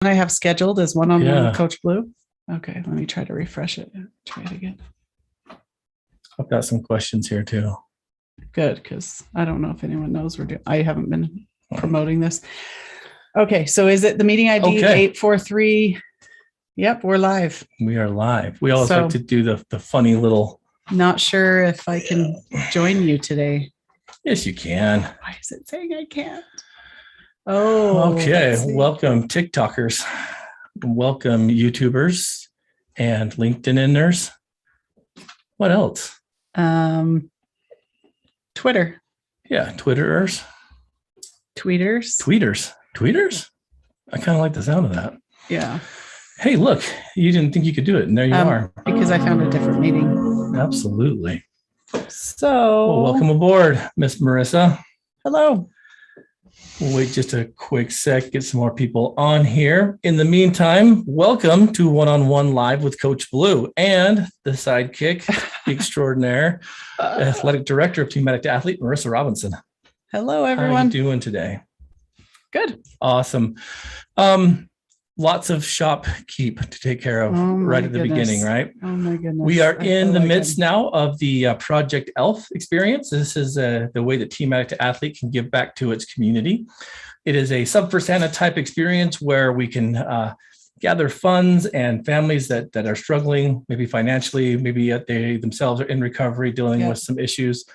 I have scheduled as one-on-one Yeah. with Coach Blu. Okay, let me try to refresh it. Try it again. I've got some questions here too. Good, because I don't know if anyone knows I haven't been promoting this. Okay, so is it the meeting ID 843? Yep, we're live. We are live. We always like to do the funny little. Not sure if I can join you today. Yes, you can. Why is it saying I can't? Oh, okay. Welcome, TikTokers. Welcome, YouTubers and LinkedIners. What else? Twitter. Yeah, Twitterers. Tweeters. I kind of like the sound of that. Yeah. Hey, look, you didn't think you could do it, and there you are. Because I found a different meeting. Absolutely. So, well, welcome aboard, Miss Marissa. Hello. We'll wait just a quick sec, get some more people on here. In the meantime, welcome to One-on-One Live with Coach Blu and the sidekick, the extraordinaire, athletic director of Team Addict Athlete, Marissa Robinson. Hello, everyone. How are you doing today? Good. Awesome. Lots of shop keep to take care of right at the beginning, right? Oh my goodness. We are in the midst now of the Project ELF experience. This is the way that Team Addict Athlete can give back to its community. It is a Sub for Santa type experience where we can gather funds and families that are struggling, maybe financially, maybe they themselves are in recovery, dealing with some issues.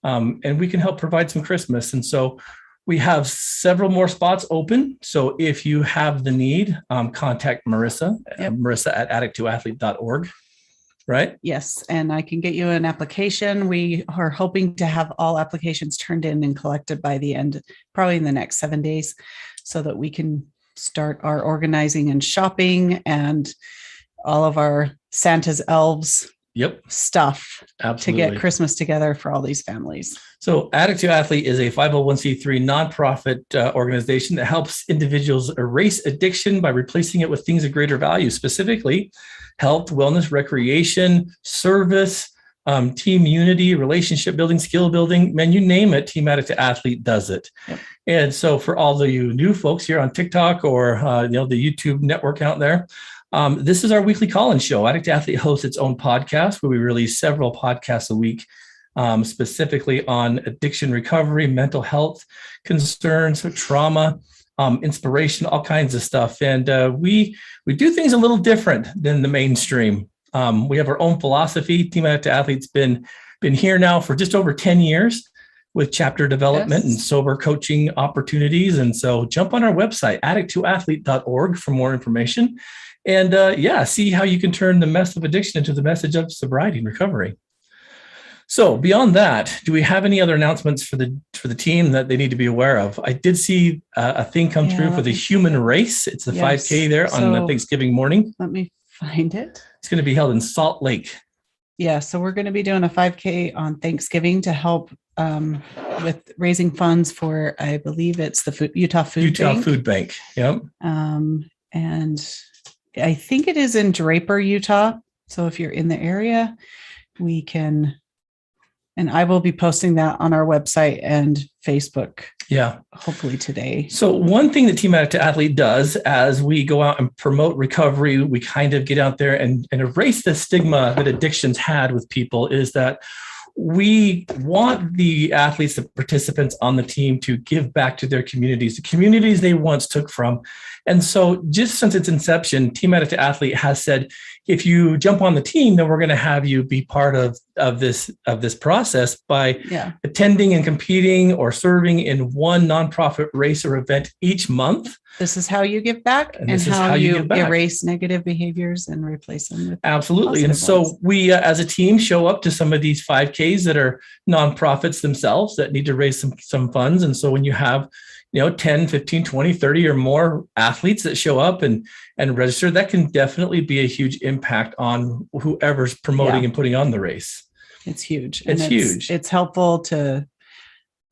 And we can help provide some Christmas. And so we have several more spots open. So if you have the need, contact Marissa, Marissa at addict2athlete.org, right? Yes. And I can get you an application. We are hoping to have all applications turned in and collected by the end, probably in the next 7 days, so that we can start our organizing and shopping and all of our Santa's elves stuff to get Christmas together for all these families. So Addict to Athlete is a 501c3 nonprofit organization that helps individuals erase addiction by replacing it with things of greater value, specifically health, wellness, recreation, service, team unity, relationship building, skill building. Man, you name it, Team Addict to Athlete does it. Yep. And so for all of you new folks here on TikTok or the YouTube network out there, this is our weekly call-in show. Addict Athlete hosts its own podcast where we release several podcasts a week, specifically on addiction recovery, mental health concerns, trauma, inspiration, all kinds of stuff. And we do things a little different than the mainstream. We have our own philosophy. Team Addict Athlete's been here now for just over 10 years with chapter development and sober coaching opportunities. And so jump on our website, addict2athlete.org, for more information. And see how you can turn the mess of addiction into the message of sobriety and recovery. So beyond that, do we have any other announcements for the team that they need to be aware of? I did see a thing come through for the human race. It's the 5K there on Thanksgiving morning. Let me find it. It's going to be held in Salt Lake. Yeah, so we're going to be doing a 5K on Thanksgiving to help with raising funds for, I believe it's the Utah Food Bank. Yep. And I think it is in Draper, Utah. So if you're in the area, we can, and I will be posting that on our website and Facebook. Yeah. Hopefully today. So one thing that Team Addict Athlete does as we go out and promote recovery, we kind of get out there and erase the stigma that addictions had with people, is that we want the athletes, the participants on the team, to give back to their communities, the communities they once took from. And so just since its inception, Team Addict Athlete has said, if you jump on the team, then we're going to have you be part of this process by attending and competing or serving in one nonprofit race or event each month. This is how you give back and how you erase negative behaviors and replace them with absolutely. And so ones. We, as a team, show up to some of these 5Ks that are nonprofits themselves that need to raise some funds. And so when you have 10, 15, 20, 30 or more athletes that show up and register, that can definitely be a huge impact on whoever's promoting and putting on the race. It's huge. It's huge. It's helpful to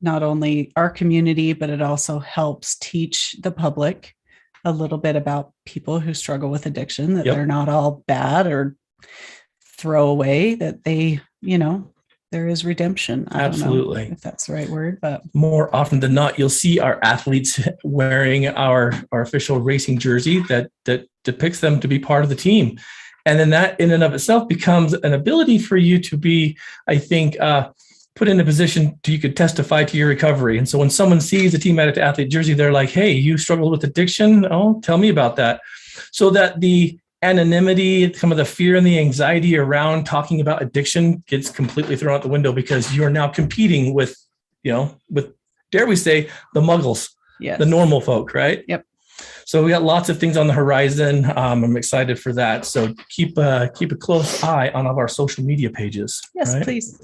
not only our community, but it also helps teach the public a little bit about people who struggle with addiction, that they're not all bad or throw away, that they, there is redemption. I Absolutely. don't know if that's the right word, but more often than not, you'll see our athletes wearing our official racing jersey that depicts them to be part of the team. And then that in and of itself becomes an ability for you to be, I think, put in a position you could testify to your recovery. And so when someone sees a Team Addict athlete jersey, they're like, hey, you struggled with addiction? Oh, tell me about that. So that the anonymity, some of the fear and the anxiety around talking about addiction gets completely thrown out the window, because you're now competing with, dare we say, the muggles, yes, the normal folk, right? Yep. So we got lots of things on the horizon. I'm excited for that. So keep a close eye on all of our social media pages. Yes, right? please.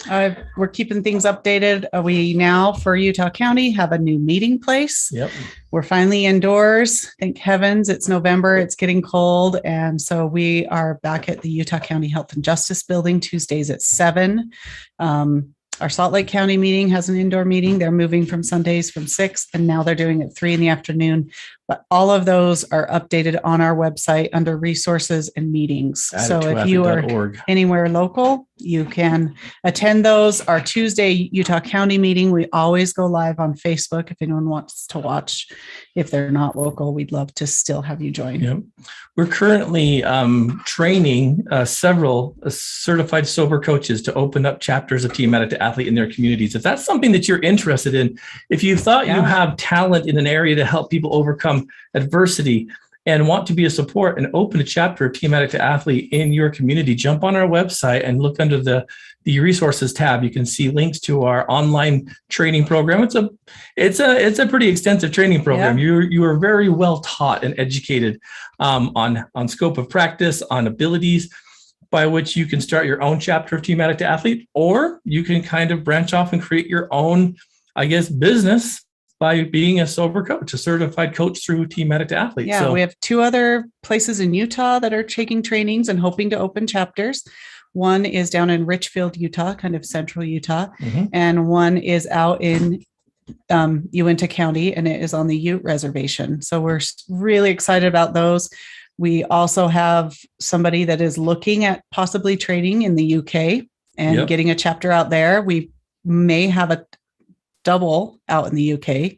We're keeping things updated. We now, for Utah County, have a new meeting place. Yep. We're finally indoors. Thank heavens. It's November. It's getting cold. And so we are back at the Utah County Health and Justice Building Tuesdays at 7. Our Salt Lake County meeting has an indoor meeting. They're moving from Sundays from 6, and now they're doing it 3 in the afternoon. But all of those are updated on our website under resources and meetings. So if you are anywhere local, you can attend those. Our Tuesday Utah County meeting, we always go live on Facebook. If anyone wants to watch, if they're not local, we'd love to still have you join. Yep. We're currently training several certified sober coaches to open up chapters of Team Addict Athlete in their communities. If that's something that you're interested in, if you thought you have talent in an area to help people overcome adversity and want to be a support and open a chapter of Team Addict Athlete in your community, jump on our website and look under the resources tab. You can see links to our online training program. It's a pretty extensive training program. Yeah. You are very well taught and educated on scope of practice, on abilities by which you can start your own chapter of Team Addict Athlete, or you can kind of branch off and create your own, I guess, business by being a sober coach, a certified coach through Team Addict Athlete. Yeah, we have 2 other places in Utah that are taking trainings and hoping to open chapters. One is down in Richfield, Utah, kind of central Utah, and one is out in Uinta County, and it is on the Ute Reservation. So we're really excited about those. We also have somebody that is looking at possibly training in the UK and getting a chapter out there. We may have a double out in the UK,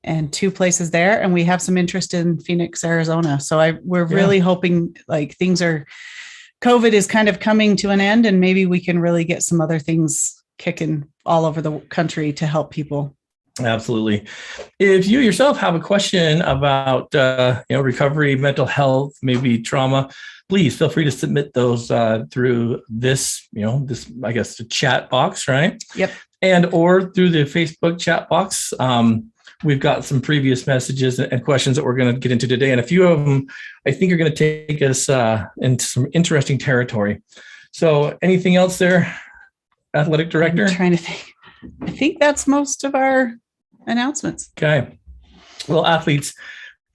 and 2 places there. And we have some interest in Phoenix, Arizona. So we're really hoping, like, COVID is kind of coming to an end, and maybe we can really get some other things kicking all over the country to help people. Absolutely. If you yourself have a question about recovery, mental health, maybe trauma, please feel free to submit those through this I guess the chat box, right? Yep. And or through the Facebook chat box. We've got some previous messages and questions that we're going to get into today, and a few of them I think are going to take us into some interesting territory. So, anything else there, Athletic Director? I'm trying to think. I think that's most of our announcements. Okay. Well, athletes,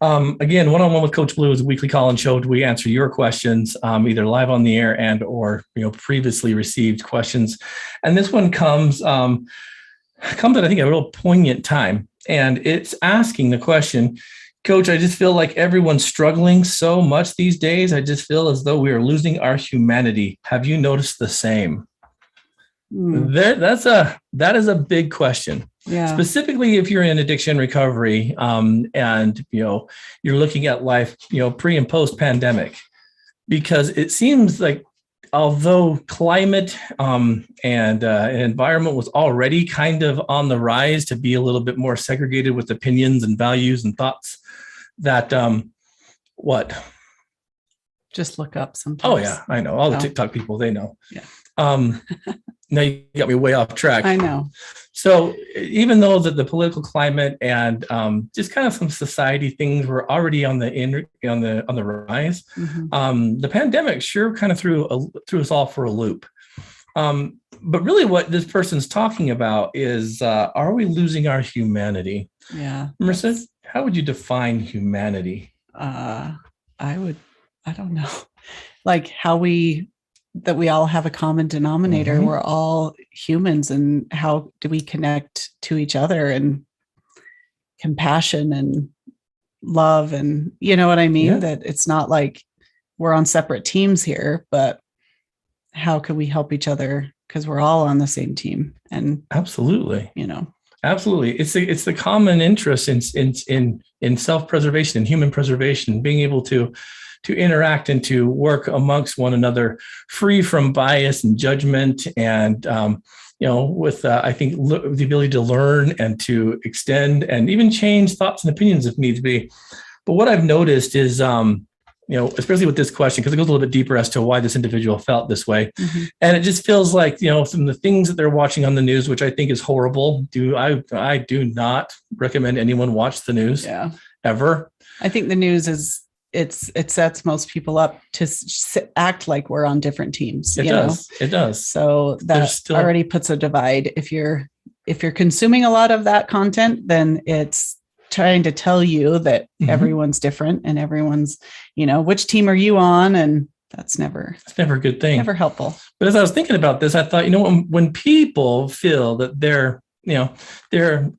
again, One-on-One with Coach Blu is a weekly call-in show. We answer your questions either live on the air and or previously received questions. And this one comes at I think a real poignant time, and it's asking the question, Coach, I just feel like everyone's struggling so much these days. I just feel as though we are losing our humanity. Have you noticed the same? That is a big question. Yeah. Specifically, if you're in addiction recovery, and you're looking at life, pre and post pandemic, because it seems like although climate and environment was already kind of on the rise to be a little bit more segregated with opinions and values and thoughts, that what? Just look up sometimes. Oh yeah, I know all the TikTok people. They know. Yeah. Now you got me way off track. I know. So even though that the political climate and just kind of some society things were already on the rise, the pandemic sure kind of threw us all for a loop. But really, what this person's talking about is: are we losing our humanity? Yeah, Marissa, how would you define humanity? I don't know, like that we all have a common denominator. We're all humans, and how do we connect to each other, and compassion and love, and you know what I mean? Yeah. That it's not like we're on separate teams here, but how can we help each other because we're all on the same team. And absolutely, absolutely, it's the common interest in self-preservation and human preservation, being able to interact and to work amongst one another, free from bias and judgment, and with I think the ability to learn and to extend and even change thoughts and opinions if needs be. But what I've noticed is, especially with this question, because it goes a little bit deeper as to why this individual felt this way. Mm-hmm. And it just feels like, from the things that they're watching on the news, which I think is horrible. I do not recommend anyone watch the news ever. I think the news it sets most people up to act like we're on different teams. It does. So that already puts a divide. If you're consuming a lot of that content, then it's trying to tell you that everyone's different and everyone's, which team are you on? And it's never a good thing. Never helpful. But as I was thinking about this, I thought, when people feel that their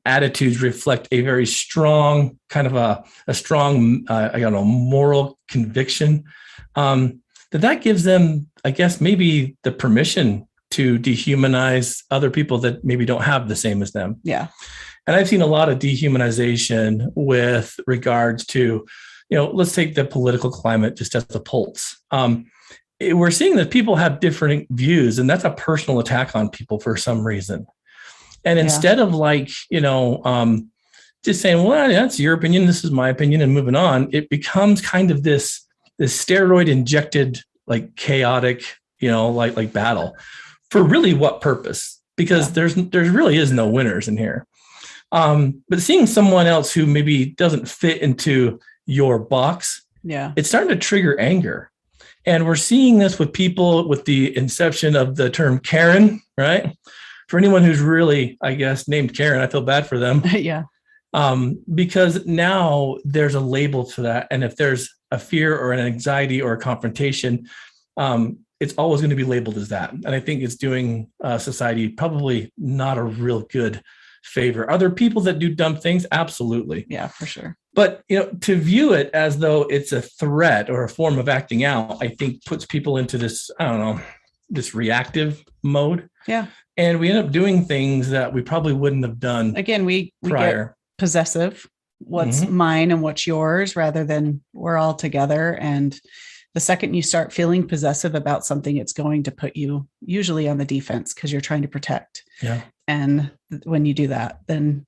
attitudes reflect a very strong kind of a strong, moral conviction, that gives them, I guess, maybe the permission to dehumanize other people that maybe don't have the same as them. Yeah. And I've seen a lot of dehumanization with regards to, let's take the political climate just as a pulse. We're seeing that people have different views, and that's a personal attack on people for some reason. And instead of just saying, well, that's your opinion, this is my opinion, and moving on, it becomes kind of this steroid injected, like chaotic, like battle for really what purpose? Because there really is no winners in here. But seeing someone else who maybe doesn't fit into your box, it's starting to trigger anger. And we're seeing this with people with the inception of the term Karen, right? For anyone who's really, I guess, named Karen, I feel bad for them. Yeah. Because now there's a label to that. And if there's a fear or an anxiety or a confrontation, it's always going to be labeled as that. And I think it's doing society probably not a real good favor. Are there people that do dumb things? Absolutely. Yeah, for sure. But, to view it as though it's a threat or a form of acting out, I think puts people into this, this reactive mode. Yeah. And we end up doing things that we probably wouldn't have done. Again, we get possessive. What's mine and what's yours, rather than we're all together. And the second you start feeling possessive about something, it's going to put you usually on the defense because you're trying to protect. Yeah. And when you do that, then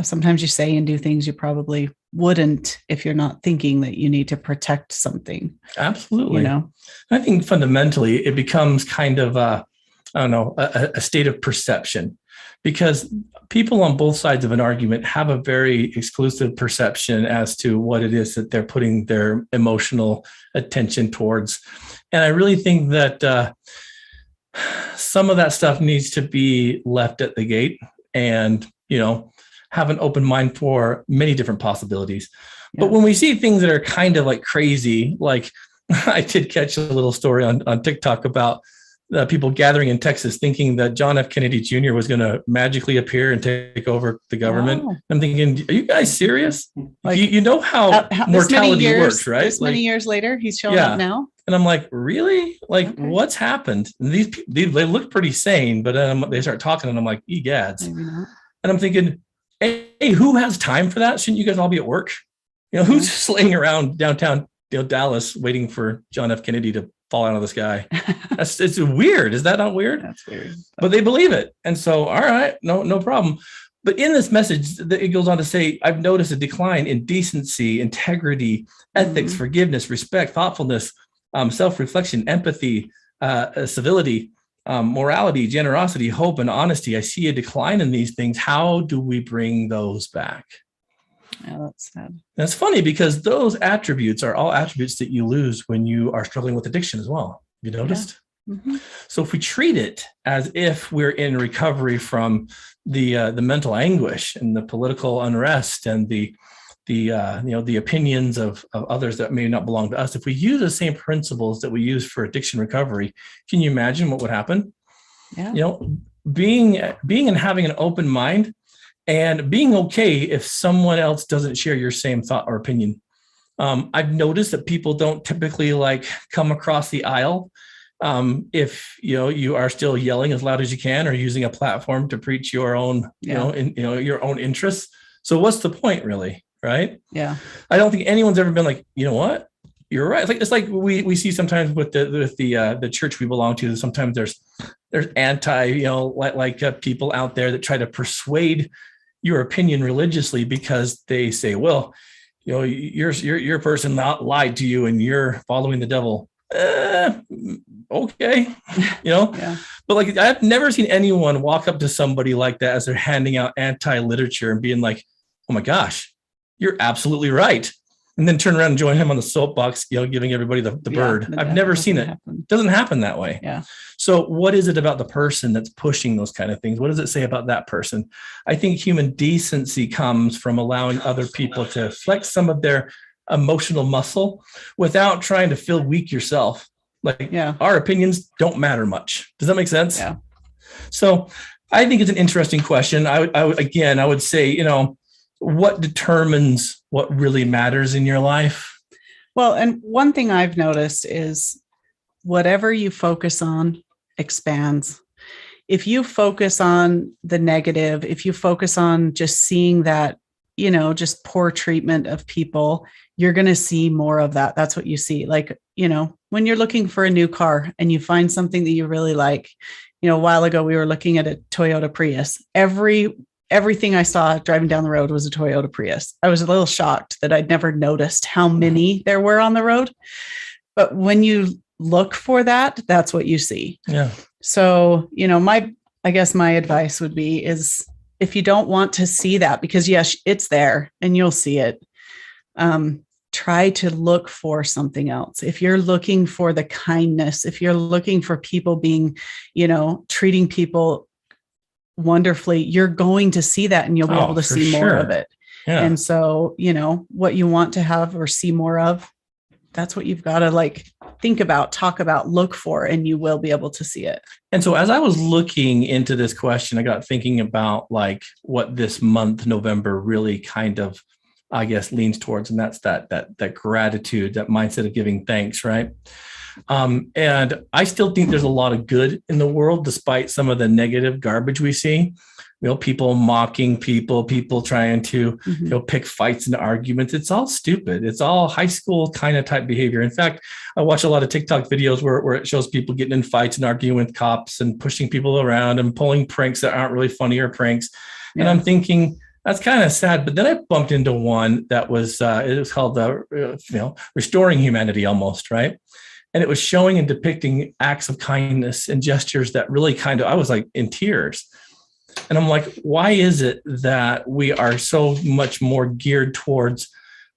sometimes you say and do things you probably wouldn't if you're not thinking that you need to protect something. Absolutely. I think fundamentally it becomes kind of a state of perception, because people on both sides of an argument have a very exclusive perception as to what it is that they're putting their emotional attention towards. And I really think that some of that stuff needs to be left at the gate and, have an open mind for many different possibilities. Yeah. But when we see things that are kind of like crazy, like I did catch a little story on TikTok about people gathering in Texas thinking that John F. Kennedy Jr. was going to magically appear and take over the government. Wow. I'm thinking, are you guys serious? Like, you know how mortality works, right? This many years later, he's showing up now. And I'm like, really? Like, what's happened? And they look pretty sane, but then they start talking and I'm like, egads. Maybe not. And I'm thinking, hey, who has time for that? Shouldn't you guys all be at work? Who's slaying around downtown Dallas waiting for John F. Kennedy to fall out of the sky? It's weird. Is that not weird? That's weird. But they believe it. And so, all right, no problem. But in this message, it goes on to say, I've noticed a decline in decency, integrity, ethics, forgiveness, respect, thoughtfulness, self-reflection, empathy, civility, morality, generosity, hope, and honesty. I see a decline in these things. How do we bring those back? Yeah, that's sad. That's funny because those attributes are all attributes that you lose when you are struggling with addiction as well. You noticed? Yeah. Mm-hmm. So if we treat it as if we're in recovery from the mental anguish and the political unrest and the opinions of others that may not belong to us, if we use the same principles that we use for addiction recovery, can you imagine what would happen? Yeah. Being and having an open mind and being okay if someone else doesn't share your same thought or opinion. I've noticed that people don't typically come across the aisle if you are still yelling as loud as you can or using a platform to preach your own, your own interests. So what's the point, really? Right? Yeah. I don't think anyone's ever been like, you know what? You're right. It's like we see sometimes with the church we belong to. Sometimes there's anti, people out there that try to persuade your opinion religiously because they say, well, your person not lied to you and you're following the devil. Okay, Yeah. But like I've never seen anyone walk up to somebody like that as they're handing out anti-literature and being like, oh my gosh, you're absolutely right. And then turn around and join him on the soapbox, giving everybody the bird. I've never seen it. It doesn't happen that way. Yeah. So what is it about the person that's pushing those kind of things? What does it say about that person? I think human decency comes from allowing other people to flex some of their emotional muscle without trying to feel weak yourself. Like our opinions don't matter much. Does that make sense? Yeah. So I think it's an interesting question. I would say, what determines what really matters in your life? Well, and one thing I've noticed is whatever you focus on expands. If you focus on the negative, if you focus on just seeing that, just poor treatment of people, you're going to see more of that. That's what you see. Like, when you're looking for a new car and you find something that you really like, a while ago, we were looking at a Toyota Prius. Everything I saw driving down the road was a Toyota Prius. I was a little shocked that I'd never noticed how many there were on the road. But when you look for that, that's what you see. Yeah. So, I guess my advice would be is if you don't want to see that, because yes, it's there and you'll see it, try to look for something else. If you're looking for the kindness, if you're looking for people being, treating people wonderfully, you're going to see that and you'll be able to see more of it. Yeah. And so, what you want to have or see more of, that's what you've got to think about, talk about, look for, and you will be able to see it. And so as I was looking into this question, I got thinking about what this month, November, really kind of, I guess, leans towards, and that's that gratitude, that mindset of giving thanks, right? And I still think there's a lot of good in the world, despite some of the negative garbage we see. People mocking people trying to, pick fights and arguments. It's all stupid. It's all high school kind of type behavior. In fact, I watch a lot of TikTok videos where it shows people getting in fights and arguing with cops and pushing people around and pulling pranks that aren't really funny or pranks. Yeah. And I'm thinking, that's kind of sad. But then I bumped into one that was, it was called, Restoring Humanity almost, right? And it was showing and depicting acts of kindness and gestures that really I was like in tears. And I'm like, why is it that we are so much more geared towards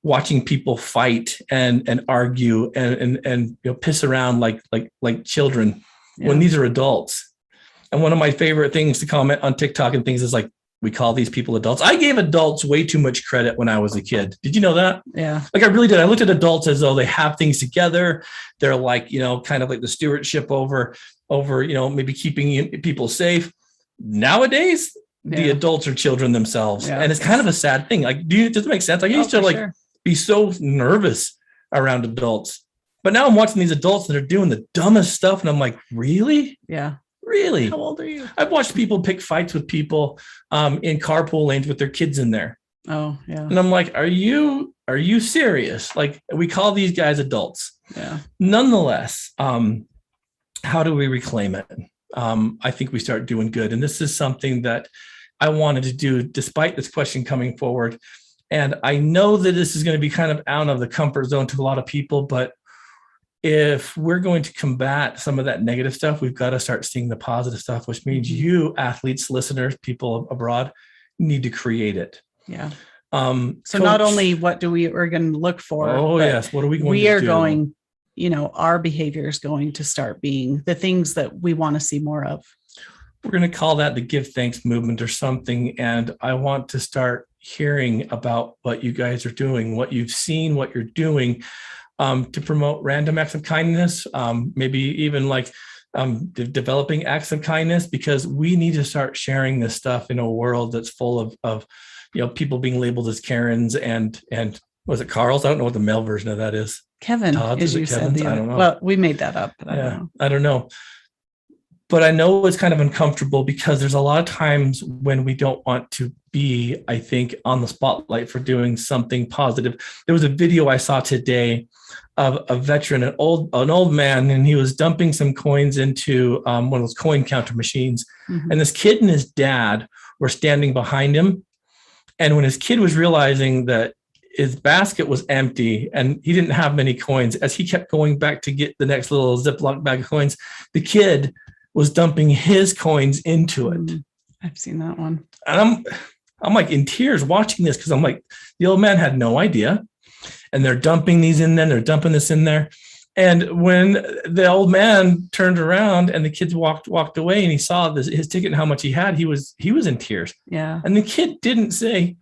watching people fight and argue and piss around like children when these are adults? And one of my favorite things to comment on TikTok and things is like, we call these people adults. I gave adults way too much credit when I was a kid. Did you know that? Yeah. I really did. I looked at adults as though they have things together. They're kind of like the stewardship over, maybe keeping people safe. Nowadays, the adults are children themselves. Yeah. And it's kind of a sad thing. Does it make sense? I used to be so nervous around adults, but now I'm watching these adults that are doing the dumbest stuff. And I'm like, really? Yeah. Really? How old are you? I've watched people pick fights with people in carpool lanes with their kids in there. Oh, yeah. And I'm like, are you serious? We call these guys adults. Yeah. Nonetheless, how do we reclaim it? I think we start doing good. And this is something that I wanted to do despite this question coming forward. And I know that this is going to be kind of out of the comfort zone to a lot of people, but if we're going to combat some of that negative stuff, we've got to start seeing the positive stuff, which means you athletes, listeners, people abroad need to create it. Yeah. So Coach, not only what we're going to look for. Oh yes. What are we going to do? We are going, our behavior is going to start being the things that we want to see more of. We're going to call that the Give Thanks movement or something. And I want to start hearing about what you guys are doing, what you've seen, what you're doing. To promote random acts of kindness, maybe even developing acts of kindness, because we need to start sharing this stuff in a world that's full of people being labeled as Karens and Was it Carl's? I don't know what the male version of that is. Kevin, Todd's? as Is it you said Kevin's? the I other. don't know. Well, we made that up, but I don't know. I don't know. But I know it's kind of uncomfortable because there's a lot of times when we don't want to be, I think, on the spotlight for doing something positive. There was a video I saw today of a veteran, an old man, and he was dumping some coins into one of those coin counter machines. Mhm. And this kid and his dad were standing behind him. And when his kid was realizing that his basket was empty and he didn't have many coins, as he kept going back to get the next little Ziploc bag of coins, the kid was dumping his coins into it. I've seen that one. And I'm like in tears watching this because I'm like, the old man had no idea. And they're dumping these in there, they're dumping this in there. And when the old man turned around and the kids walked away and he saw his ticket and how much he had, he was in tears. Yeah. And the kid didn't say,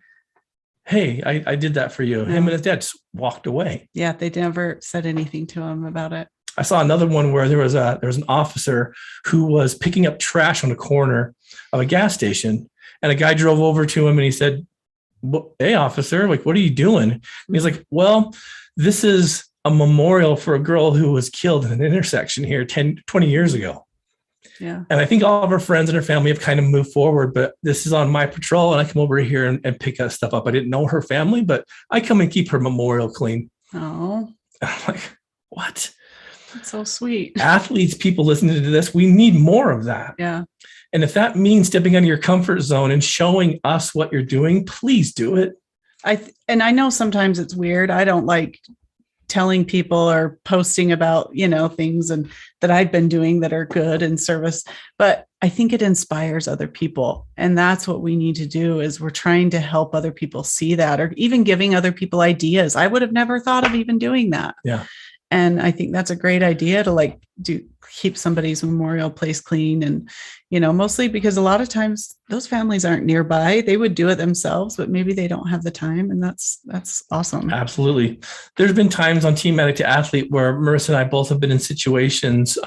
hey, I did that for you. No. Him and his dad just walked away. Yeah, they never said anything to him about it. I saw another one where there was an officer who was picking up trash on the corner of a gas station, and a guy drove over to him and he said, hey, officer, like, what are you doing? And he's like, well, this is a memorial for a girl who was killed in an intersection here 20 years ago. Yeah. And I think all of our friends and her family have kind of moved forward, but this is on my patrol and I come over here and pick that stuff up. I didn't know her family, but I come and keep her memorial clean. Oh. And I'm like, what? That's so sweet. Athletes, people listening to this, we need more of that. Yeah. And if that means stepping out of your comfort zone and showing us what you're doing, please do it. And I know sometimes it's weird. I don't like telling people or posting about, things and that I've been doing that are good in service, but I think it inspires other people. And that's what we need to do is we're trying to help other people see that, or even giving other people ideas. I would have never thought of even doing that. Yeah. And I think that's a great idea to keep somebody's memorial place clean. And, mostly because a lot of times those families aren't nearby. They would do it themselves, but maybe they don't have the time. And that's awesome. Absolutely. There's been times on Team Addict to Athlete where Marissa and I both have been in situations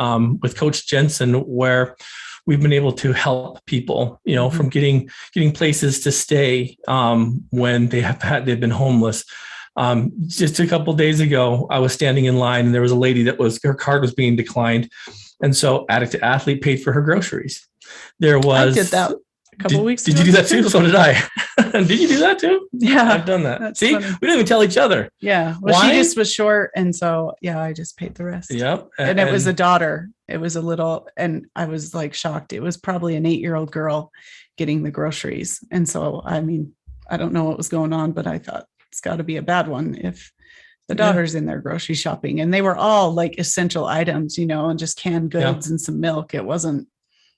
with Coach Jensen where we've been able to help people, from getting places to stay when they've been homeless. Just a couple of days ago, I was standing in line and there was a lady her card was being declined. And so Addict to Athlete paid for her groceries. I did that a couple of weeks ago. Did you do that too? So did I. Did you do that too? Yeah. I've done that. See, funny. we didn't even tell each other. Yeah. Well, Why? she just was short. And so, I just paid the rest. Yep. And it was a daughter. It was a little, and I was shocked. It was probably an 8-year-old girl getting the groceries. And so, I don't know what was going on, but I thought it's got to be a bad one if the daughter's in there grocery shopping. And they were all essential items, and just canned goods and some milk. It wasn't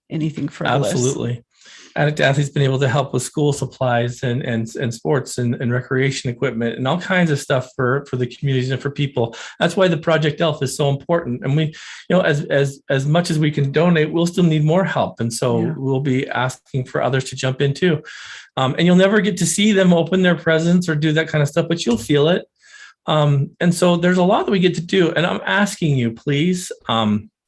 anything frivolous. Absolutely. Addict Athlete's been able to help with school supplies and sports and recreation equipment and all kinds of stuff for the communities and for people. That's why the Project ELF is so important. And we, as much as we can donate, we'll still need more help. And so we'll be asking for others to jump in too. And you'll never get to see them open their presents or do that kind of stuff, but you'll feel it. And so there's a lot that we get to do. And I'm asking you, please,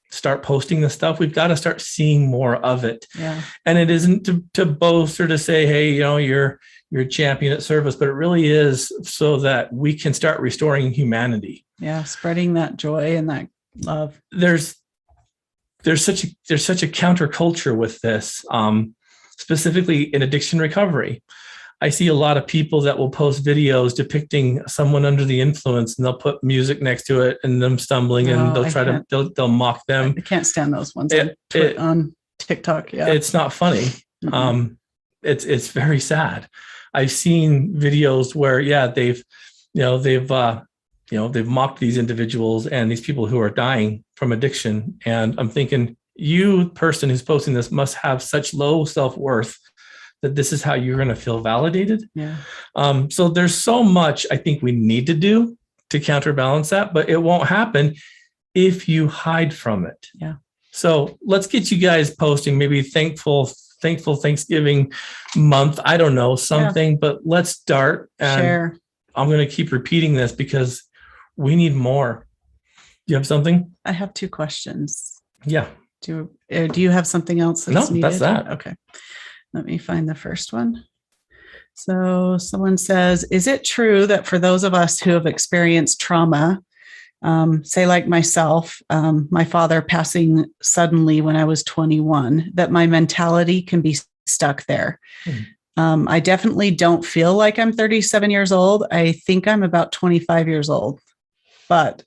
start posting the stuff. We've got to start seeing more of it. Yeah. And it isn't to boast or to say, hey, you're a champion at service, but it really is so that we can start restoring humanity. Yeah. Spreading that joy and that love. There's such a counterculture with this, specifically in addiction recovery. I see a lot of people that will post videos depicting someone under the influence, and they'll put music next to it and them stumbling, and they'll mock them. I can't stand those ones on TikTok. Yeah. It's not funny. Mm-hmm. It's very sad. I've seen videos where, they've mocked these individuals and these people who are dying from addiction. And I'm thinking, you person who's posting this must have such low self-worth that this is how you're going to feel validated. Yeah. So there's so much I think we need to do to counterbalance that, but it won't happen if you hide from it. Yeah. So let's get you guys posting, maybe thankful Thanksgiving month. I don't know, something, but let's start. And share. I'm going to keep repeating this because we need more. Do you have something? I have 2 questions. Yeah. Do you have something else that's needed? That's that. Okay. Let me find the first one. So someone says, is it true that for those of us who have experienced trauma, say like myself, my father passing suddenly when I was 21, that my mentality can be stuck there? I definitely don't feel like I'm 37 years old. I think I'm about 25 years old, but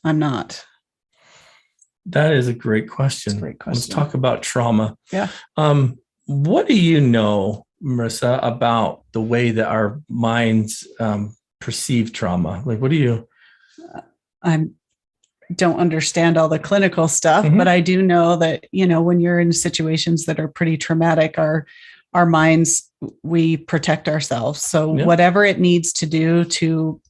I'm not. That is a great question. That's a great question. Let's talk about trauma. Yeah. What do you know, Marissa, about the way that our minds perceive trauma? Like, what do you? I don't understand all the clinical stuff, but I do know that, when you're in situations that are pretty traumatic, our minds, we protect ourselves. So whatever it needs to do to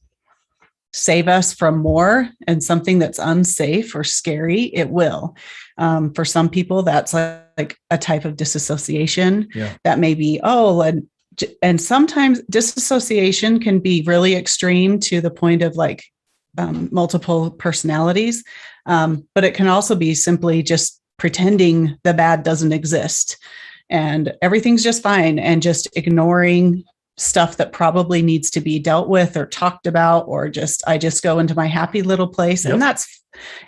save us from more and something that's unsafe or scary, it will. For some people, that's like a type of disassociation. That may be, and sometimes disassociation can be really extreme to the point of like multiple personalities. But it can also be simply just pretending the bad doesn't exist and everything's just fine and just ignoring stuff that probably needs to be dealt with or talked about, or I just go into my happy little place. And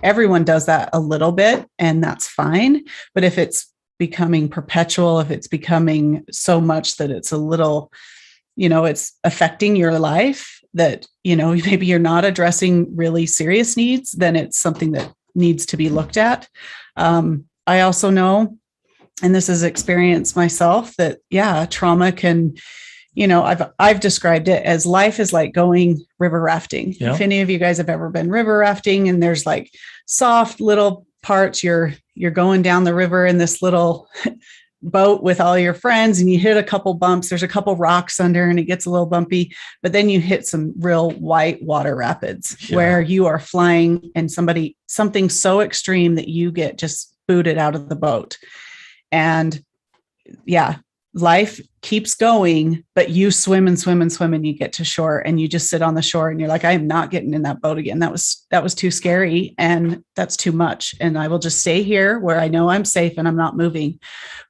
everyone does that a little bit, and that's fine. But if it's becoming perpetual, if it's becoming so much that it's a little, it's affecting your life, that, maybe you're not addressing really serious needs, then it's something that needs to be looked at. I also know, and this is experience myself, that trauma can, I've described it as life is like going river rafting. If any of you guys have ever been river rafting, and there's like soft little parts, you're going down the river in this little boat with all your friends, and you hit a couple bumps, there's a couple rocks under and it gets a little bumpy, but then you hit some real white water rapids where you are flying, and something so extreme that you get just booted out of the boat. And life keeps going, but you swim and swim and swim, and you get to shore, and you just sit on the shore, and you're like, I am not getting in that boat again. That was too scary, and that's too much. And I will just stay here where I know I'm safe and I'm not moving.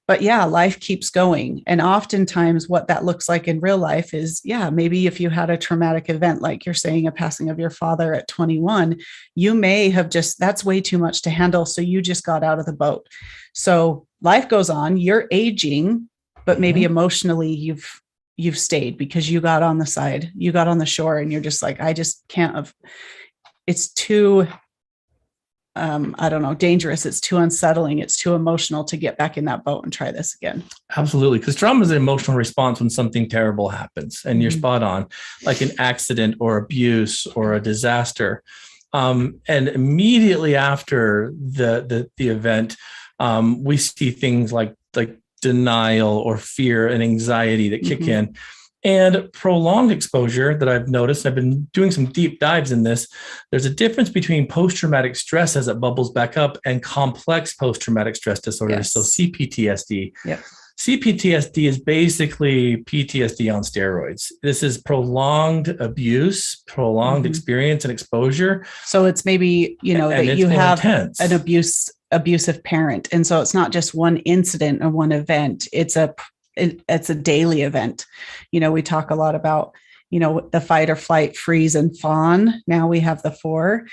But life keeps going. And oftentimes what that looks like in real life is, maybe if you had a traumatic event, like you're saying, a passing of your father at 21, you may have that's way too much to handle. So you just got out of the boat. So life goes on, you're aging, but maybe emotionally you've stayed because you got on the shore, and you're just like, I just can't it's too, dangerous. It's too unsettling. It's too emotional to get back in that boat and try this again. Absolutely. Because trauma is an emotional response when something terrible happens, and you're spot on, like an accident or abuse or a disaster. And immediately after the event, we see things like denial or fear and anxiety that kick in. And prolonged exposure that I've noticed, I've been doing some deep dives in this. There's a difference between post-traumatic stress as it bubbles back up and complex post-traumatic stress disorder. So Cptsd. Cptsd is basically PTSD on steroids. This is prolonged abuse, prolonged experience and exposure. So it's maybe, that you have an abusive parent. And so it's not just one incident or one event. It's a daily event. We talk a lot about, the fight or flight, freeze, and fawn. Now we have the 4.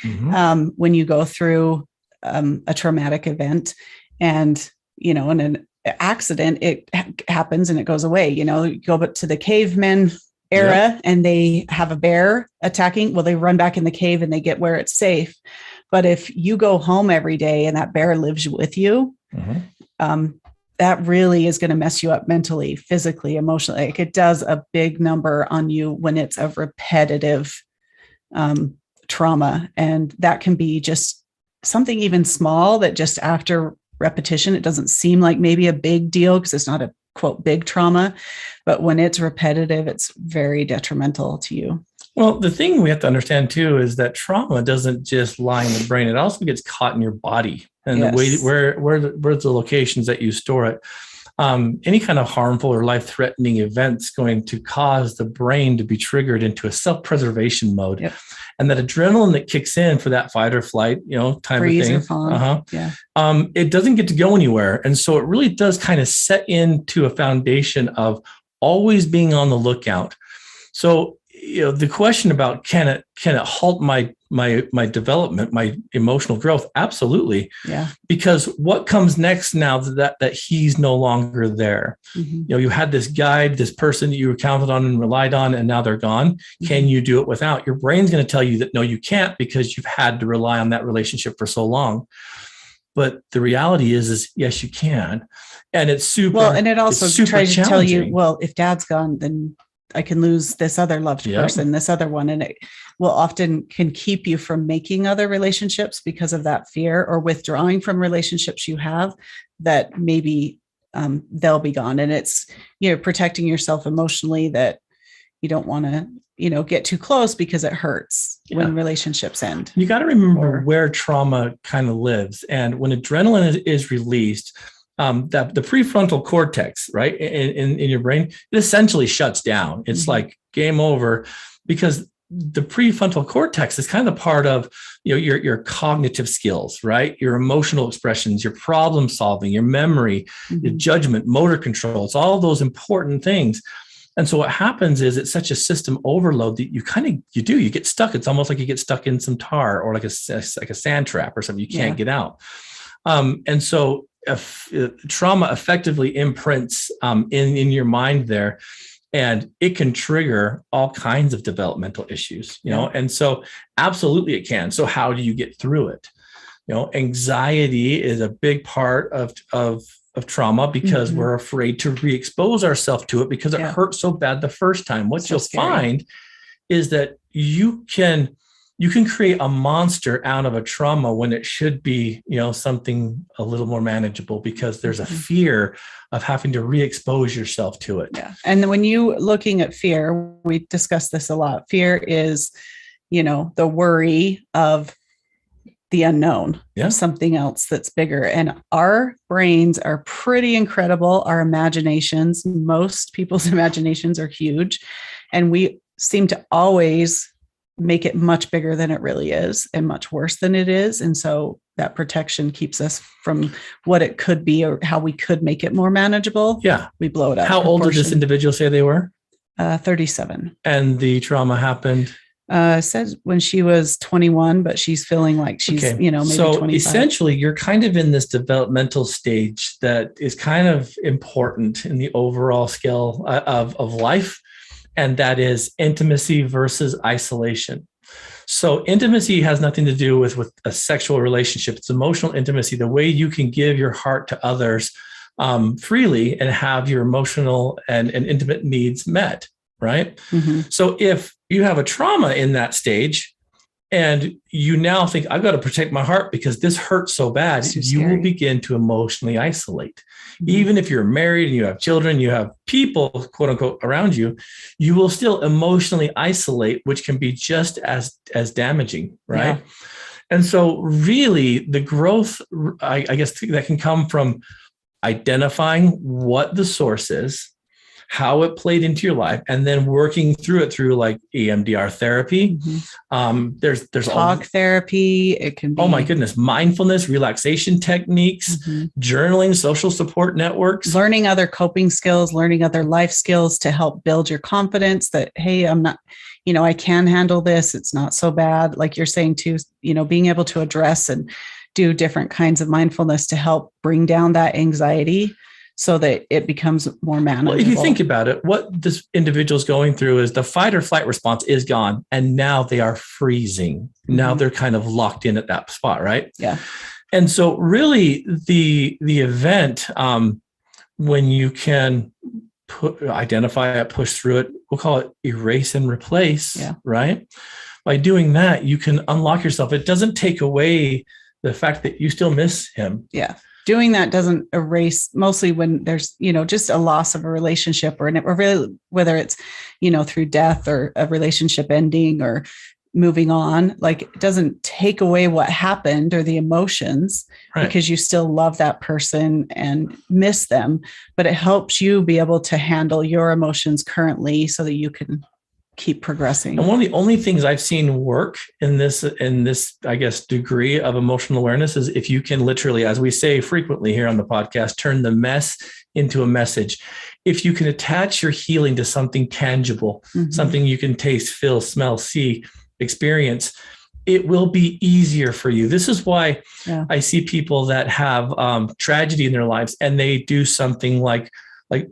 When you go through a traumatic event, and, in an accident, it happens and it goes away. You go back to the cavemen era and they have a bear attacking. Well, they run back in the cave and they get where it's safe. But if you go home every day and that bear lives with you, that really is going to mess you up mentally, physically, emotionally. Like, it does a big number on you when it's a repetitive trauma. And that can be just something even small that just after repetition, it doesn't seem like maybe a big deal because it's not a quote big trauma, but when it's repetitive, it's very detrimental to you. Well, the thing we have to understand too is that trauma doesn't just lie in the brain; it also gets caught in your body and the way where the locations that you store it. Any kind of harmful or life-threatening event's going to cause the brain to be triggered into a self-preservation mode. And that adrenaline that kicks in for that fight or flight, time freeze of thing, or fawn. It doesn't get to go anywhere. And so it really does kind of set into a foundation of always being on the lookout. So, the question about can it halt my development, my emotional growth? Absolutely. Yeah. Because what comes next now that he's no longer there? Mm-hmm. You had this guide, this person that you counted on and relied on, and now they're gone. Mm-hmm. Can you do it without? Your brain's going to tell you that no, you can't, because you've had to rely on that relationship for so long. But the reality is yes, you can. And it's super. Well, and it also tries to tell you, well, if dad's gone, then I can lose this other loved person, this other one. And it will often can keep you from making other relationships because of that fear, or withdrawing from relationships you have that maybe they'll be gone. And it's, protecting yourself emotionally, that you don't want to, get too close because it hurts when relationships end. You got to remember where trauma kind of lives. And when adrenaline is released, that the prefrontal cortex, right, in your brain, it essentially shuts down. It's mm-hmm. like game over, because the prefrontal cortex is kind of part of your cognitive skills, right? Your emotional expressions, your problem solving, your memory, mm-hmm. your judgment, motor control. It's all those important things. And so what happens is it's such a system overload that you get stuck. It's almost like you get stuck in some tar or like a sand trap or something. You can't get out. And so trauma effectively imprints in your mind there, and it can trigger all kinds of developmental issues, and so absolutely it can. So how do you get through it? Anxiety is a big part of trauma, because mm-hmm. we're afraid to re-expose ourselves to it because it hurt so bad the first time. What you'll find is that you can create a monster out of a trauma when it should be, something a little more manageable, because there's a fear of having to re-expose yourself to it. Yeah. And when you looking at fear, we discuss this a lot. Fear is, the worry of the unknown, something else that's bigger. And our brains are pretty incredible. Our imaginations, most people's imaginations are huge, and we seem to always make it much bigger than it really is and much worse than it is. And so that protection keeps us from what it could be or how we could make it more manageable. Yeah. We blow it up. How old did this individual say they were? 37. And the trauma happened? Says when she was 21, but she's feeling like she's, maybe so 25. Essentially, you're kind of in this developmental stage that is kind of important in the overall scale of life. And that is intimacy versus isolation. So intimacy has nothing to do with a sexual relationship. It's emotional intimacy, the way you can give your heart to others freely and have your emotional and intimate needs met, right? Mm-hmm. So if you have a trauma in that stage and you now think, I've got to protect my heart because this hurts so bad, you will begin to emotionally isolate. Mm-hmm. Even if you're married and you have children, you have people, quote unquote, around you, you will still emotionally isolate, which can be just as damaging, right? Yeah. And so really the growth, I guess, that can come from identifying what the source is, how it played into your life, and then working through it through like EMDR therapy. Mm-hmm. There's talk therapy. It can be, oh my goodness, mindfulness, relaxation techniques, mm-hmm. journaling, social support networks, learning other coping skills, learning other life skills to help build your confidence that, hey, I'm not, I can handle this. It's not so bad. Like you're saying too, being able to address and do different kinds of mindfulness to help bring down that anxiety, so that it becomes more manageable. Well, if you think about it, what this individual is going through is the fight or flight response is gone, and now they are freezing. Mm-hmm. Now they're kind of locked in at that spot, right? Yeah. And so really the event, when you can identify it, push through it, we'll call it erase and replace, right? By doing that, you can unlock yourself. It doesn't take away the fact that you still miss him. Yeah. Doing that doesn't erase, mostly when there's, just a loss of a relationship or really, whether it's, through death or a relationship ending or moving on, like it doesn't take away what happened or the emotions, right? Because you still love that person and miss them, but it helps you be able to handle your emotions currently so that you can keep progressing. And one of the only things I've seen work in this, I guess, degree of emotional awareness is if you can literally, as we say frequently here on the podcast, turn the mess into a message. If you can attach your healing to something tangible, something you can taste, feel, smell, see, experience, it will be easier for you. This is why I see people that have tragedy in their lives and they do something like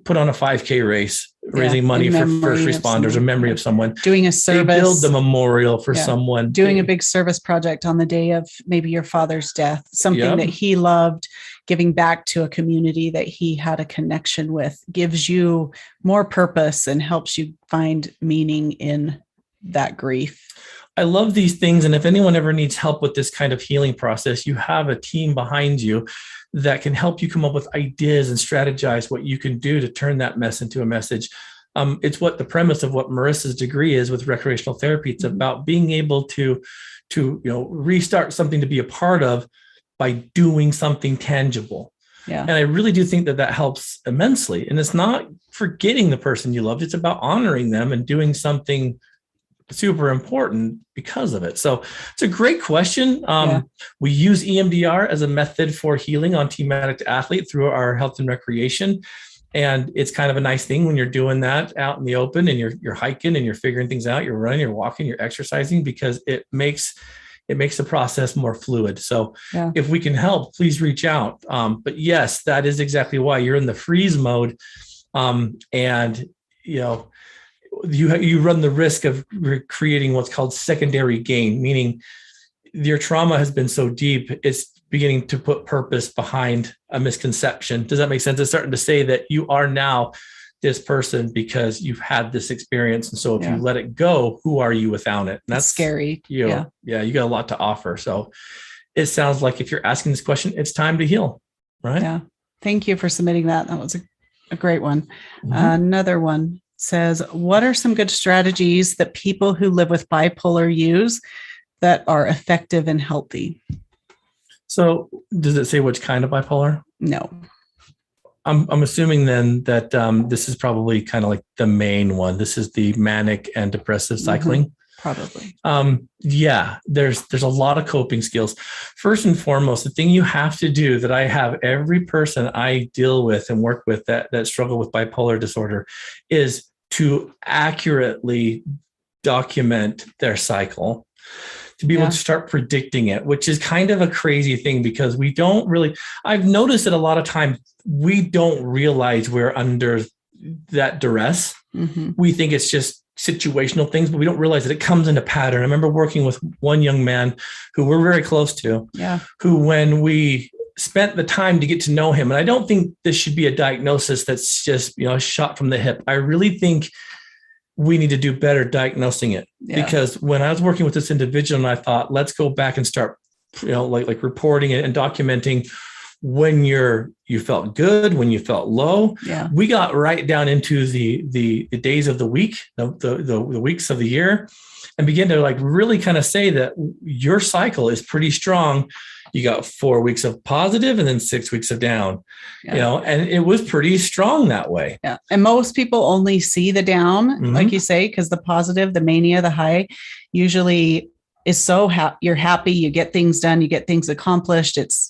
put on a 5K race, raising money for first responders or memory of someone. Doing a service. They build the memorial for someone. Doing a big service project on the day of maybe your father's death, something that he loved, giving back to a community that he had a connection with, gives you more purpose and helps you find meaning in that grief. I love these things. And if anyone ever needs help with this kind of healing process, you have a team behind you that can help you come up with ideas and strategize what you can do to turn that mess into a message. It's what the premise of what Marissa's degree is with recreational therapy. It's about being able to restart something to be a part of by doing something tangible. Yeah. And I really do think that helps immensely. And it's not forgetting the person you loved. It's about honoring them and doing something super important because of it. So it's a great question. We use EMDR as a method for healing on Team Addict to Athlete through our health and recreation. And it's kind of a nice thing when you're doing that out in the open and you're hiking and you're figuring things out, you're running, you're walking, you're exercising, because it makes the process more fluid. So if we can help, please reach out. But yes, that is exactly why you're in the freeze mode. You run the risk of creating what's called secondary gain, meaning your trauma has been so deep, it's beginning to put purpose behind a misconception. Does that make sense? It's starting to say that you are now this person because you've had this experience. And so if you let it go, who are you without it? And that's scary. You got a lot to offer. So it sounds like if you're asking this question, it's time to heal, right? Yeah. Thank you for submitting that. That was a great one. Another one says, what are some good strategies that people who live with bipolar use that are effective and healthy? So does it say which kind of bipolar? No. I'm assuming then that this is probably kind of like the main one. This is the manic and depressive cycling. Probably. There's a lot of coping skills. First and foremost, the thing you have to do that I have every person I deal with and work with that struggle with bipolar disorder is to accurately document their cycle, to be able to start predicting it, which is kind of a crazy thing because I've noticed that a lot of times we don't realize we're under that duress. We think it's just situational things, but we don't realize that it comes in a pattern. I remember working with one young man who we're very close to, who when we spent the time to get to know him, and I don't think this should be a diagnosis that's just, shot from the hip. I really think we need to do better diagnosing it because when I was working with this individual and I thought, let's go back and start, like reporting it and documenting when you felt good, when you felt low. We got right down into the days of the week, the weeks of the year, and began to really kind of say that your cycle is pretty strong. You got 4 weeks of positive and then 6 weeks of down, and it was pretty strong that way. Yeah. And most people only see the down, like you say, because the positive, the mania, the high usually is so you're happy, you get things done, you get things accomplished. It's,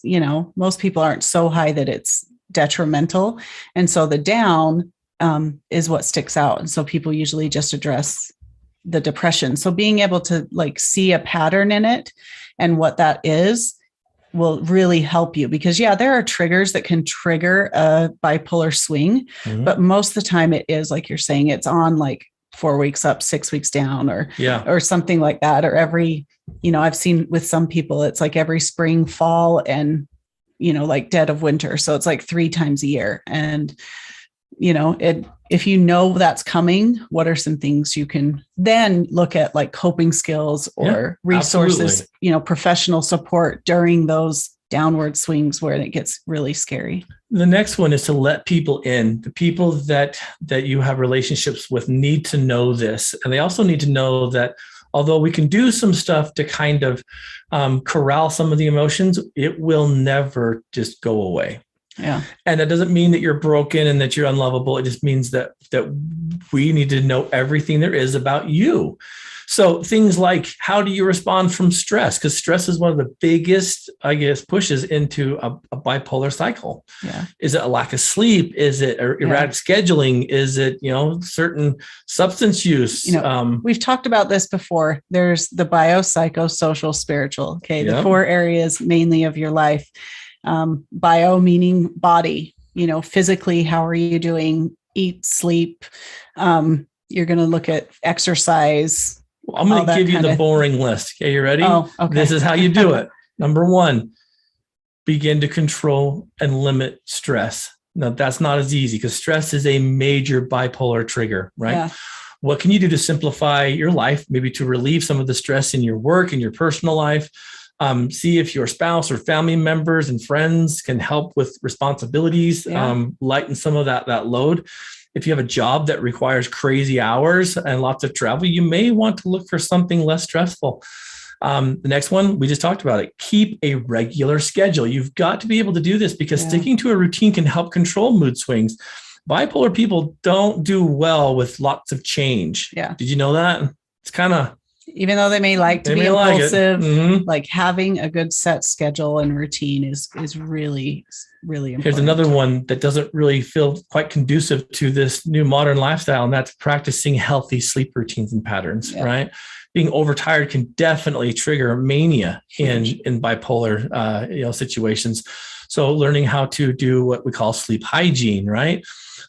most people aren't so high that it's detrimental. And so the down is what sticks out. And so people usually just address the depression. So being able to see a pattern in it and what that is will really help you because there are triggers that can trigger a bipolar swing, but most of the time it is like you're saying, it's on 4 weeks up, 6 weeks down, or something like that. Or every, I've seen with some people, it's like every spring, fall, and, dead of winter. So it's 3 times a year. And, if that's coming, what are some things you can then look at coping skills or resources, professional support during those downward swings where it gets really scary. The next one is to let people in. The people that you have relationships with need to know this. And they also need to know that although we can do some stuff to kind of corral some of the emotions, it will never just go away. Yeah. And that doesn't mean that you're broken and that you're unlovable. It just means that we need to know everything there is about you. So things like, how do you respond from stress? Because stress is one of the biggest, I guess, pushes into a bipolar cycle. Yeah. Is it a lack of sleep? Is it erratic scheduling? Is it, certain substance use? We've talked about this before. There's the biopsychosocial spiritual. Okay. The 4 areas mainly of your life. Bio meaning body, physically, how are you doing? Eat, sleep. You're going to look at exercise. Well, I'm going to give you the boring list. Okay, you ready? Oh, okay. This is how you do it. Number 1, begin to control and limit stress. Now, that's not as easy because stress is a major bipolar trigger, right? Yeah. What can you do to simplify your life, maybe to relieve some of the stress in your work and your personal life? See if your spouse or family members and friends can help with responsibilities, lighten some of that load. If you have a job that requires crazy hours and lots of travel, you may want to look for something less stressful. The next one, we just talked about it. Keep a regular schedule. You've got to be able to do this because sticking to a routine can help control mood swings. Bipolar people don't do well with lots of change. Yeah. Did you know that? It's kind of... Even though they may like to be impulsive, like having a good set schedule and routine is really, really important. Here's another one that doesn't really feel quite conducive to this new modern lifestyle, and that's practicing healthy sleep routines and patterns, right? Being overtired can definitely trigger mania in bipolar situations. So learning how to do what we call sleep hygiene, right?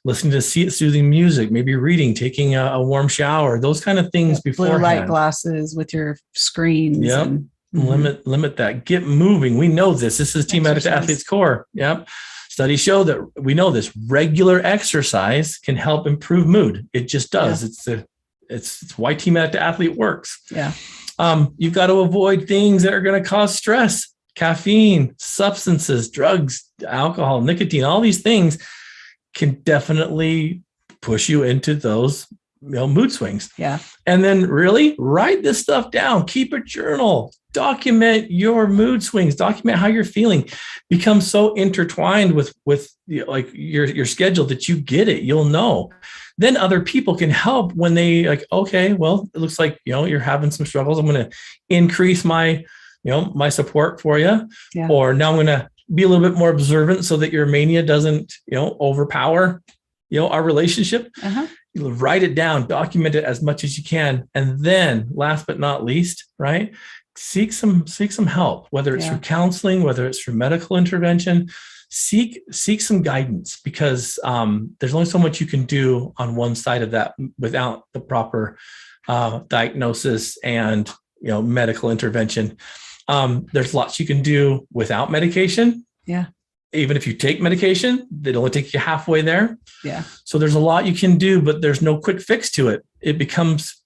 Listening to soothing music, maybe reading, taking a warm shower, those kind of things beforehand. Blue light glasses with your screens. Yep. And, limit that. Get moving. We know this. This is Team Addict Athletes Core. Yep. Studies show that we know this. Regular exercise can help improve mood. It just does. Yeah. It's why Team Addict Athlete works. Yeah. You've got to avoid things that are going to cause stress. Caffeine, substances, drugs, alcohol, nicotine, all these things can definitely push you into those mood swings. Yeah. And then really write this stuff down. Keep a journal. Document your mood swings. Document how you're feeling. Become so intertwined with like your schedule that you get it. You'll know. Then other people can help when they like, okay, well, it looks like, you're having some struggles. I'm going to increase my, my support for you. Yeah. Or now I'm going to be a little bit more observant so that your mania doesn't, overpower, our relationship. You write it down, document it as much as you can. And then last but not least, right, seek some help, whether it's through counseling, whether it's through medical intervention, seek some guidance because there's only so much you can do on one side of that without the proper diagnosis and, medical intervention. There's lots you can do without medication. Yeah. Even if you take medication, they'd only take you halfway there. Yeah. So there's a lot you can do, but there's no quick fix to it. It becomes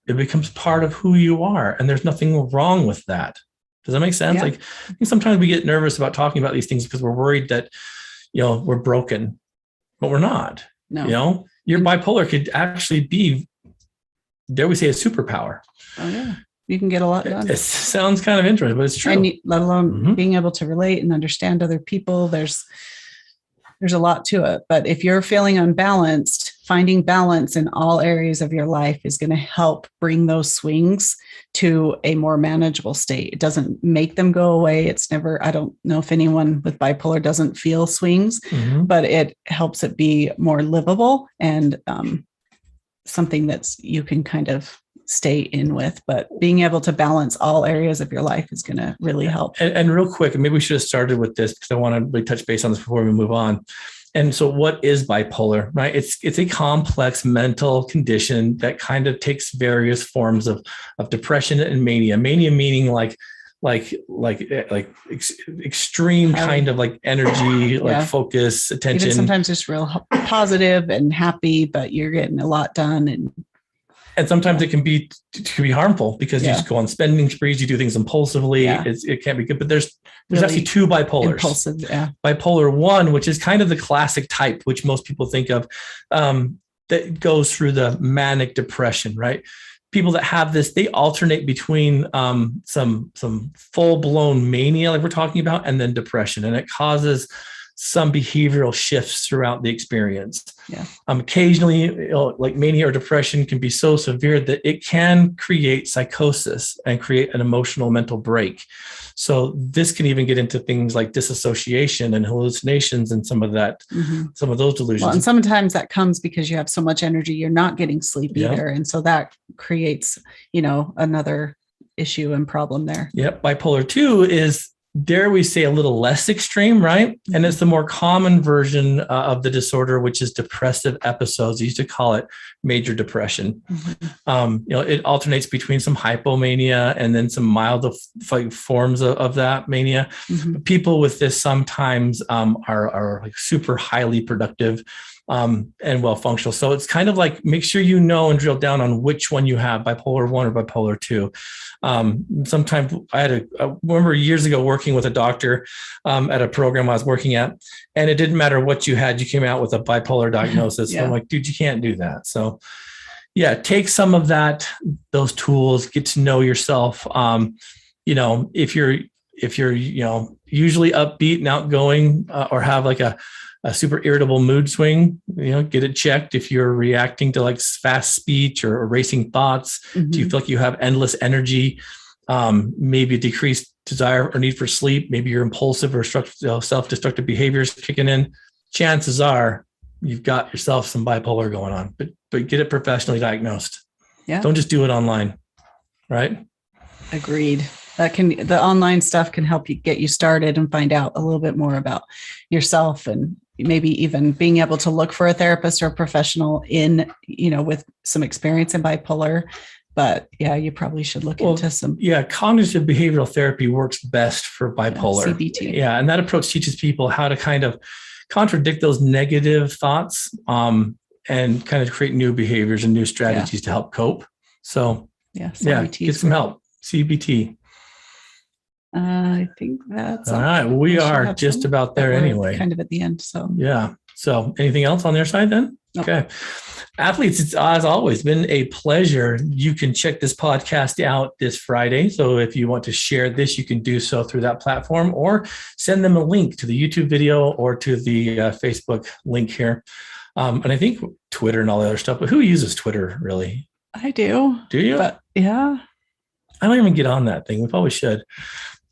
part of who you are. And there's nothing wrong with that. Does that make sense? Yeah. Like, I think sometimes we get nervous about talking about these things because we're worried that, we're broken, but we're not. No. Your bipolar could actually be, dare we say, a superpower. Oh yeah. You can get a lot done. It sounds kind of interesting, but it's true. And let alone being able to relate and understand other people. There's a lot to it. But if you're feeling unbalanced, finding balance in all areas of your life is going to help bring those swings to a more manageable state. It doesn't make them go away. I don't know if anyone with bipolar doesn't feel swings, but it helps it be more livable and something that's you can kind of stay in with, but being able to balance all areas of your life is going to really help. And real quick, maybe we should have started with this because I want to really touch base on this before we move on. And so what is bipolar, right? It's a complex mental condition that kind of takes various forms of depression and mania. Mania meaning like extreme kind of like energy, like focus, attention. Even sometimes it's real positive and happy, but you're getting a lot done. And sometimes it can be harmful because you just go on spending sprees, you do things impulsively. Yeah. It can't be good. But there's really actually 2 bipolars. Impulsive, yeah. Bipolar 1, which is kind of the classic type, which most people think of, that goes through the manic depression, right? People that have this, they alternate between some full-blown mania, like we're talking about, and then depression. And it causes some behavioral shifts throughout the experience. Yeah. Occasionally, like mania or depression can be so severe that it can create psychosis and create an emotional mental break. So this can even get into things like disassociation and hallucinations and some of that, some of those delusions. Well, and sometimes that comes because you have so much energy, you're not getting sleep either. And so that creates, another issue and problem there. Yep. Bipolar 2 is, dare we say, a little less extreme, right? And it's the more common version of the disorder, which is depressive episodes. They used to call it major depression. It alternates between some hypomania and then some mild forms of that mania. People with this sometimes are like super highly productive and well functional. So it's kind of like, make sure you know and drill down on which one you have, bipolar 1 or bipolar 2. Sometimes I remember years ago working with a doctor at a program I was working at, and it didn't matter what you had, you came out with a bipolar diagnosis. So I'm like, dude, you can't do that. So take some of those tools, get to know yourself. If you're usually upbeat and outgoing, or have like a super irritable mood swing, get it checked. If you're reacting to like fast speech or racing thoughts, do you feel like you have endless energy? Maybe a decreased desire or need for sleep. Maybe you're impulsive or self-destructive behaviors kicking in. Chances are you've got yourself some bipolar going on, but get it professionally diagnosed. Yeah. Don't just do it online. Right. Agreed. The online stuff can help you get you started and find out a little bit more about yourself, and maybe even being able to look for a therapist or a professional with some experience in bipolar. But you probably should look into some. Yeah. Cognitive behavioral therapy works best for bipolar. CBT. Yeah. And that approach teaches people how to kind of contradict those negative thoughts and kind of create new behaviors and new strategies to help cope. So CBT get some help. CBT. I think that's all right. We are just about there anyway. Kind of at the end. So So anything else on their side then? Nope. Okay. Athletes, it's as always been a pleasure. You can check this podcast out this Friday. So if you want to share this, you can do so through that platform, or send them a link to the YouTube video or to the Facebook link here. And I think Twitter and all the other stuff, but who uses Twitter really? I do. Do you? But I don't even get on that thing. We probably should.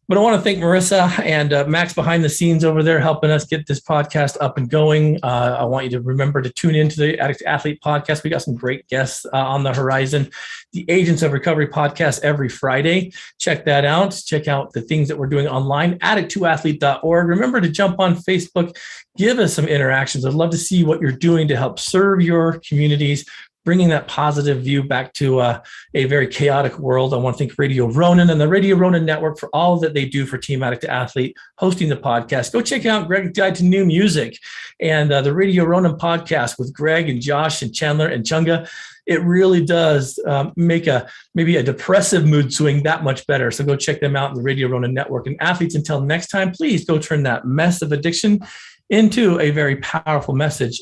But I want to thank Marissa and Max behind the scenes over there helping us get this podcast up and going. I want you to remember to tune into the Addict Athlete podcast. We got some great guests on the horizon. The Agents of Recovery podcast every Friday. Check that out. Check out the things that we're doing online, addict2athlete.org. Remember to jump on Facebook. Give us some interactions. I'd love to see what you're doing to help serve your communities, bringing that positive view back to a very chaotic world. I want to thank Radio Ronin and the Radio Ronin Network for all that they do for Team Addict to Athlete, hosting the podcast. Go check out Greg's Guide to New Music and the Radio Ronin podcast with Greg and Josh and Chandler and Chunga. It really does make maybe a depressive mood swing that much better. So go check them out in the Radio Ronin Network. And athletes, until next time, please go turn that mess of addiction into a very powerful message